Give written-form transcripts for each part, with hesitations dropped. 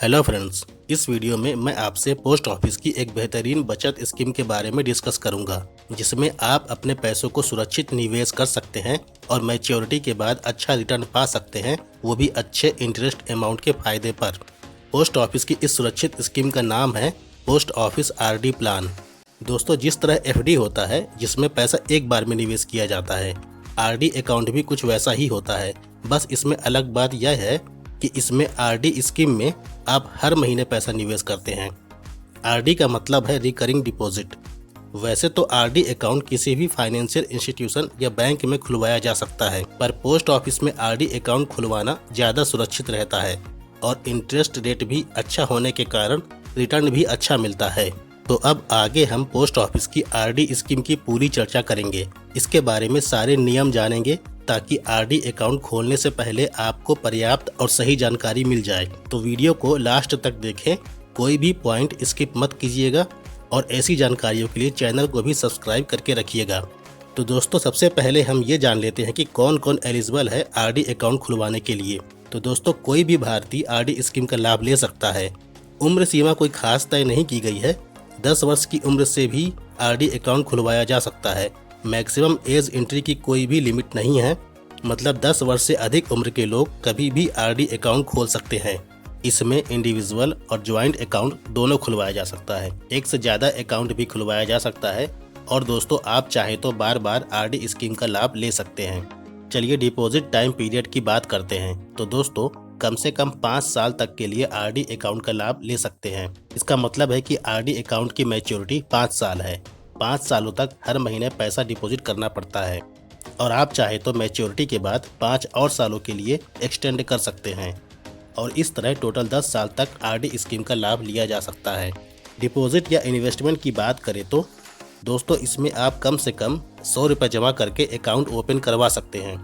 Hello friends, इस video में मैं आपसे पोस्ट ऑफिस की एक बेहतरीन बचत स्कीम के बारे में डिस्कस करूंगा, जिसमें आप अपने पैसों को सुरक्षित निवेश कर सकते हैं और मैच्योरिटी के बाद अच्छा रिटर्न पा सकते हैं, वो भी अच्छे इंटरेस्ट अमाउंट के फायदे पर। पोस्ट ऑफिस की इस सुरक्षित स्कीम का नाम है पोस्ट ऑफिस आरडी प्लान। दोस्तों, जिस तरह एफडी होता है जिसमें पैसा एक बार में निवेश किया जाता है, आरडी अकाउंट भी कुछ वैसा ही होता है। बस इसमें अलग बात यह है कि इसमें आरडी स्कीम में आप हर महीने पैसा निवेश करते हैं। आरडी का मतलब है रिकरिंग डिपॉजिट। वैसे तो आरडी अकाउंट किसी भी फाइनेंशियल इंस्टीट्यूशन या बैंक में खुलवाया जा सकता है, पर पोस्ट ऑफिस में आरडी अकाउंट खुलवाना ज़्यादा सुरक्षित रहता है और इंटरेस्ट रेट भी अच्छा होने के कारण रिटर्न भी अच्छा मिलता है। तो अब आगे हम पोस्ट ऑफिस की आरडी स्कीम की पूरी चर्चा करेंगे। इसके बारे में सारे नियम जानेंगे ताकि आरडी अकाउंट खोलने से पहले आपको पर्याप्त और सही जानकारी मिल जाए। तो वीडियो को लास्ट तक देखें, कोई भी पॉइंट स्किप मत कीजिएगा और ऐसी जानकारियों के लिए चैनल को भी सब्सक्राइब करके रखिएगा। तो दोस्तों, सबसे पहले हम ये जान लेते हैं कि कौन कौन एलिजिबल है आरडी अकाउंट खुलवाने के लिए। तो दोस्तों, कोई भी भारतीय आरडी स्कीम का लाभ ले सकता है। उम्र सीमा कोई खास तय नहीं की गई है। 10 वर्ष की उम्र से भी आरडी अकाउंट खुलवाया जा सकता है। मैक्सिमम एज एंट्री की कोई भी लिमिट नहीं है, मतलब 10 वर्ष से अधिक उम्र के लोग कभी भी आरडी अकाउंट खोल सकते हैं। इसमें इंडिविजुअल और ज्वाइंट अकाउंट दोनों खुलवाया जा सकता है। एक से ज़्यादा अकाउंट भी खुलवाया जा सकता है और दोस्तों, आप चाहे तो बार बार आरडी स्कीम का लाभ ले सकते हैं। चलिए डिपॉजिट टाइम पीरियड की बात करते हैं। तो दोस्तों, कम से कम 5 साल तक के लिए आरडी अकाउंट का लाभ ले सकते हैं। इसका मतलब है कि आरडी अकाउंट की मैच्योरिटी 5 साल है। 5 सालों तक हर महीने पैसा डिपॉजिट करना पड़ता है और आप चाहे तो मैच्योरिटी के बाद 5 और सालों के लिए एक्सटेंड कर सकते हैं और इस तरह टोटल 10 साल तक आरडी स्कीम का लाभ लिया जा सकता है। डिपॉजिट या इन्वेस्टमेंट की बात करें तो दोस्तों, इसमें आप कम से कम 100 रुपये जमा करके अकाउंट ओपन करवा सकते हैं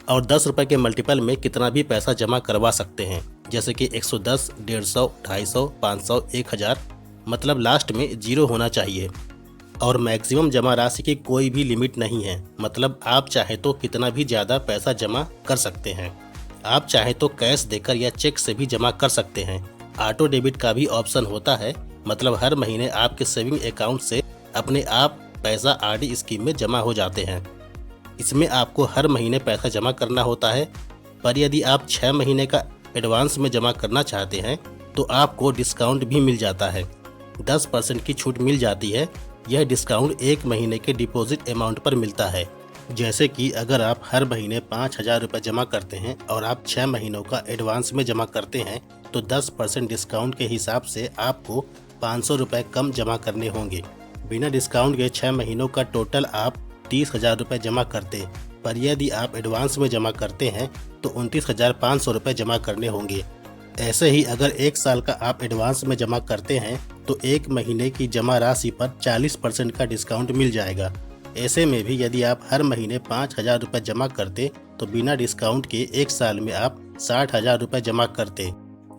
और 10 रुपये के मल्टीपल में कितना भी पैसा जमा करवा सकते हैं, जैसे कि 110, 150, 250, 500, 1000, मतलब लास्ट में 0 होना चाहिए। और मैक्सिमम जमा राशि की कोई भी लिमिट नहीं है, मतलब आप चाहे तो कितना भी ज़्यादा पैसा जमा कर सकते हैं। आप चाहे तो कैश देकर या चेक से भी जमा कर सकते हैं। ऑटो डेबिट का भी ऑप्शन होता है, मतलब हर महीने आपके सेविंग अकाउंट से अपने आप पैसा आरडी स्कीम में जमा हो जाते हैं। इसमें आपको हर महीने पैसा जमा करना होता है, पर यदि आप 6 महीने का एडवांस में जमा करना चाहते हैं तो आपको डिस्काउंट भी मिल जाता है। 10% की छूट मिल जाती है। यह डिस्काउंट 1 महीने के डिपॉजिट अमाउंट पर मिलता है। जैसे कि अगर आप हर महीने 5000 रुपये जमा करते हैं और आप 6 महीनों का एडवांस में जमा करते हैं तो 10% डिस्काउंट के हिसाब से आपको 500 रुपये कम जमा करने होंगे। बिना डिस्काउंट के 6 महीनों का टोटल आप 30,000 रुपये जमा करते, पर यदि आप एडवांस में जमा करते हैं तो 29,500 रुपये जमा करने होंगे। ऐसे ही अगर 1 साल का आप एडवांस में जमा करते हैं तो 1 महीने की जमा राशि पर 40% का डिस्काउंट मिल जाएगा। ऐसे में भी यदि आप हर महीने 5,000 रुपये जमा करते तो बिना डिस्काउंट के 1 साल में आप 60,000 रुपये जमा करते,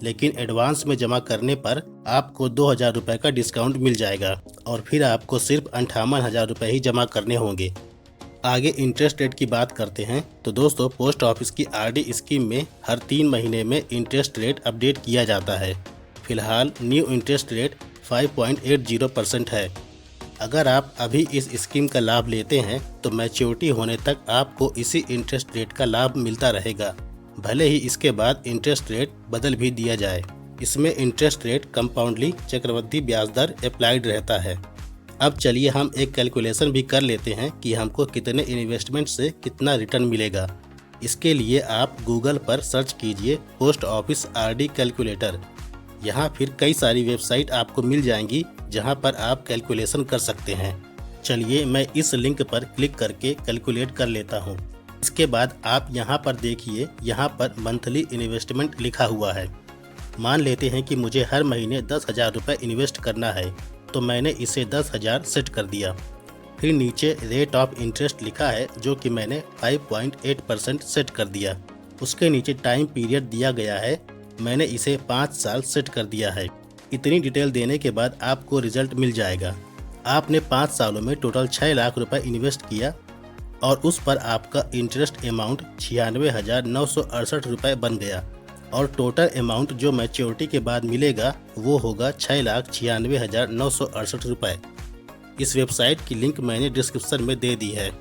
लेकिन एडवांस में जमा करने पर आपको 2,000 रुपये का डिस्काउंट मिल जाएगा और फिर आपको सिर्फ 58,000 रुपये ही जमा करने होंगे। आगे इंटरेस्ट रेट की बात करते हैं। तो दोस्तों, पोस्ट ऑफिस की आरडी स्कीम में हर 3 महीने में इंटरेस्ट रेट अपडेट किया जाता है। फिलहाल न्यू इंटरेस्ट रेट 5.80% है। अगर आप अभी इस स्कीम का लाभ लेते हैं तो मैच्योरिटी होने तक आपको इसी इंटरेस्ट रेट का लाभ मिलता रहेगा, भले ही इसके बाद इंटरेस्ट रेट बदल भी दिया जाए। इसमें इंटरेस्ट रेट कंपाउंडली चक्रवृद्धि ब्याज दर अप्लाइड रहता है। अब चलिए हम एक कैलकुलेशन भी कर लेते हैं कि हमको कितने इन्वेस्टमेंट से कितना रिटर्न मिलेगा। इसके लिए आप गूगल पर सर्च कीजिए पोस्ट ऑफिस आरडी कैलकुलेटर। यहाँ फिर कई सारी वेबसाइट आपको मिल जाएंगी जहाँ पर आप कैलकुलेशन कर सकते हैं। चलिए मैं इस लिंक पर क्लिक करके कैलकुलेट कर लेता हूँ। इसके बाद आप यहाँ पर देखिए, यहाँ पर मंथली इन्वेस्टमेंट लिखा हुआ है। मान लेते हैं कि मुझे हर महीने 10,000 रुपये इन्वेस्ट करना है, तो मैंने इसे 10,000 सेट कर दिया। फिर नीचे रेट ऑफ इंटरेस्ट लिखा है जो कि मैंने 5.8% सेट कर दिया। उसके नीचे टाइम पीरियड दिया गया है, मैंने इसे 5 साल सेट कर दिया है। इतनी डिटेल देने के बाद आपको रिजल्ट मिल जाएगा। आपने 5 सालों में टोटल 6 लाख रुपए इन्वेस्ट किया और उस पर आपका इंटरेस्ट अमाउंट 96,968 रुपये बन गया। और टोटल अमाउंट जो मैच्योरिटी के बाद मिलेगा वो होगा 6,96,968 रुपये। इस वेबसाइट की लिंक मैंने डिस्क्रिप्शन में दे दी है।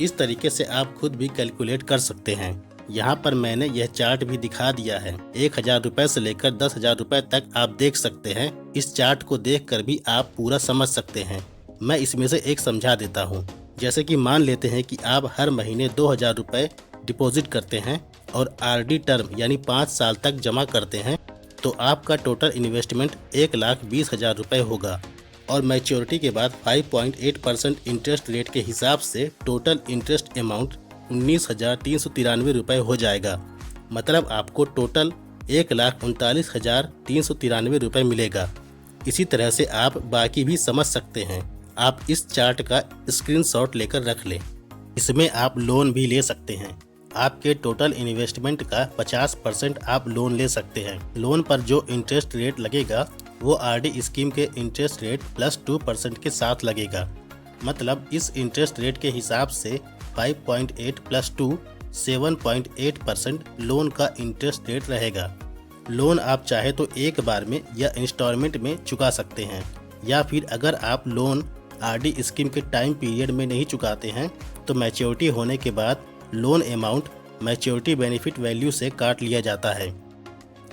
इस तरीके से आप खुद भी कैलकुलेट कर सकते हैं। यहाँ पर मैंने यह चार्ट भी दिखा दिया है। 1,000 रुपये से लेकर 10,000 रुपये तक आप देख सकते हैं। इस चार्ट को देखकर भी आप पूरा समझ सकते हैं। मैं इसमें से एक समझा देता हूँ। जैसे कि मान लेते हैं कि आप हर महीने 2,000 रुपये डिपॉजिट करते हैं और आरडी टर्म यानी 5 साल तक जमा करते हैं, तो आपका टोटल इन्वेस्टमेंट 1,20,000 रुपये होगा और मैच्योरिटी के बाद 5.8% इंटरेस्ट रेट के हिसाब से टोटल इंटरेस्ट अमाउंट 19,393 रुपये हो जाएगा। मतलब आपको टोटल 1,39,393 रुपये मिलेगा। इसी तरह से आप बाकी भी समझ सकते हैं। आप इस चार्ट का स्क्रीनशॉट लेकर रख लें। इसमें आप लोन भी ले सकते हैं। आपके टोटल इन्वेस्टमेंट का 50% आप लोन ले सकते हैं। लोन पर जो इंटरेस्ट रेट लगेगा वो आरडी स्कीम के इंटरेस्ट रेट प्लस 2% के साथ लगेगा। मतलब इस इंटरेस्ट रेट के हिसाब से 5.8 प्लस 2 7.8% लोन का इंटरेस्ट रेट रहेगा। लोन आप चाहे तो एक बार में या इंस्टॉलमेंट में चुका सकते हैं, या फिर अगर आप लोन आरडी स्कीम के टाइम पीरियड में नहीं चुकाते हैं तो मैच्योरिटी होने के बाद loan amount maturity benefit value से काट लिया जाता है।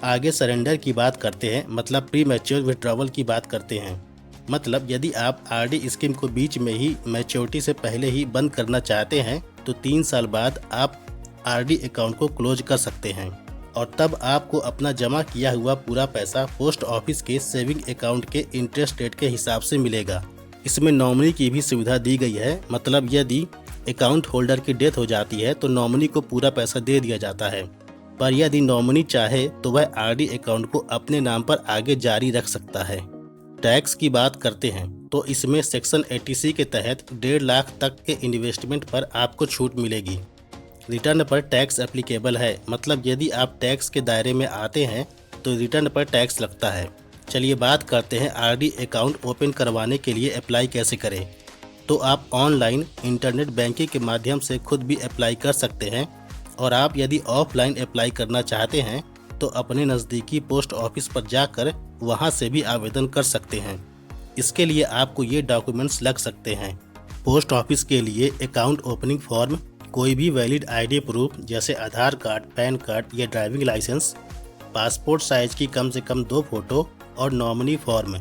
आगे सरेंडर की बात करते हैं, मतलब प्री मैच्योर विड्रॉवल की बात करते हैं। मतलब यदि आप आरडी स्कीम को बीच में ही मैच्योरिटी से पहले ही बंद करना चाहते हैं तो 3 साल बाद आप आरडी अकाउंट को क्लोज कर सकते हैं और तब आपको अपना जमा किया हुआ पूरा पैसा पोस्ट ऑफिस के सेविंग अकाउंट के इंटरेस्ट रेट के हिसाब से मिलेगा। इसमें नॉमिनी की भी सुविधा दी गई है। मतलब यदि अकाउंट होल्डर की डेथ हो जाती है तो नॉमिनी को पूरा पैसा दे दिया जाता है, पर यदि नॉमिनी चाहे तो वह आरडी अकाउंट को अपने नाम पर आगे जारी रख सकता है। टैक्स की बात करते हैं तो इसमें सेक्शन 80C के तहत 1.5 लाख तक के इन्वेस्टमेंट पर आपको छूट मिलेगी। रिटर्न पर टैक्स एप्लीकेबल है। मतलब यदि आप टैक्स के दायरे में आते हैं तो रिटर्न पर टैक्स लगता है। चलिए बात करते हैं आरडी अकाउंट ओपन करवाने के लिए अप्लाई कैसे करें। तो आप ऑनलाइन इंटरनेट बैंकिंग के माध्यम से खुद भी अप्लाई कर सकते हैं, और आप यदि ऑफलाइन अप्लाई करना चाहते हैं तो अपने नज़दीकी पोस्ट ऑफिस पर जाकर वहां से भी आवेदन कर सकते हैं। इसके लिए आपको ये डॉक्यूमेंट्स लग सकते हैं। पोस्ट ऑफिस के लिए अकाउंट ओपनिंग फॉर्म, कोई भी वैलिड आईडी प्रूफ जैसे आधार कार्ड, पैन कार्ड या ड्राइविंग लाइसेंस, पासपोर्ट साइज की कम से कम 2 फोटो और नॉमिनी फॉर्म।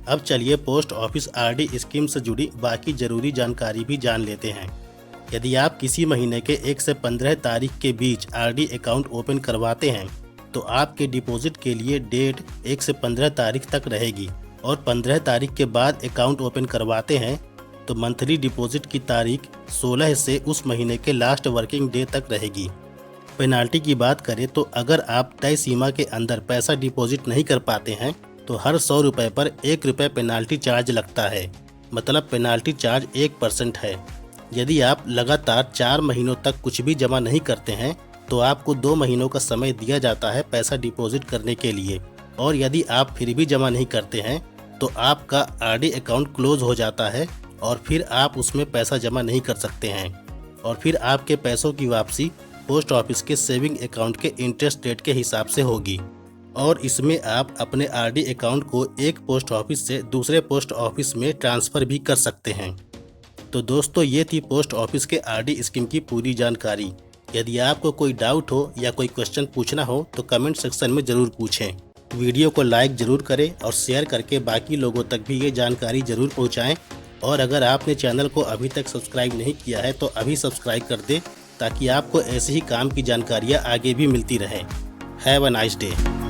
अब चलिए पोस्ट ऑफिस आरडी स्कीम से जुड़ी बाकी ज़रूरी जानकारी भी जान लेते हैं। यदि आप किसी महीने के 1 से 15 तारीख के बीच आरडी अकाउंट ओपन करवाते हैं तो आपके डिपॉजिट के लिए डेट 1 से 15 तारीख तक रहेगी, और 15 तारीख के बाद अकाउंट ओपन करवाते हैं तो मंथली डिपॉजिट की तारीख 16 से उस महीने के लास्ट वर्किंग डे तक रहेगी। पेनाल्टी की बात करें तो अगर आप तय सीमा के अंदर पैसा डिपॉजिट नहीं कर पाते हैं तो हर 100 रुपये पर 1 रुपये पेनाल्टी चार्ज लगता है। मतलब पेनाल्टी चार्ज 1% है। यदि आप लगातार 4 महीनों तक कुछ भी जमा नहीं करते हैं तो आपको 2 महीनों का समय दिया जाता है पैसा डिपॉजिट करने के लिए, और यदि आप फिर भी जमा नहीं करते हैं तो आपका आरडी अकाउंट क्लोज हो जाता है और फिर आप उसमें पैसा जमा नहीं कर सकते हैं, और फिर आपके पैसों की वापसी पोस्ट ऑफिस के सेविंग अकाउंट के इंटरेस्ट रेट के हिसाब से होगी। और इसमें आप अपने आरडी अकाउंट को एक पोस्ट ऑफिस से दूसरे पोस्ट ऑफिस में ट्रांसफ़र भी कर सकते हैं। तो दोस्तों, ये थी पोस्ट ऑफिस के आरडी स्कीम की पूरी जानकारी। यदि आपको कोई डाउट हो या कोई क्वेश्चन पूछना हो तो कमेंट सेक्शन में ज़रूर पूछें। वीडियो को लाइक ज़रूर करें और शेयर करके बाकी लोगों तक भी ये जानकारी ज़रूर पहुँचाएँ। और अगर आपने चैनल को अभी तक सब्सक्राइब नहीं किया है तो अभी सब्सक्राइब कर दें, ताकि आपको ऐसे ही काम की जानकारियाँ आगे भी मिलती रहें। Have a nice day.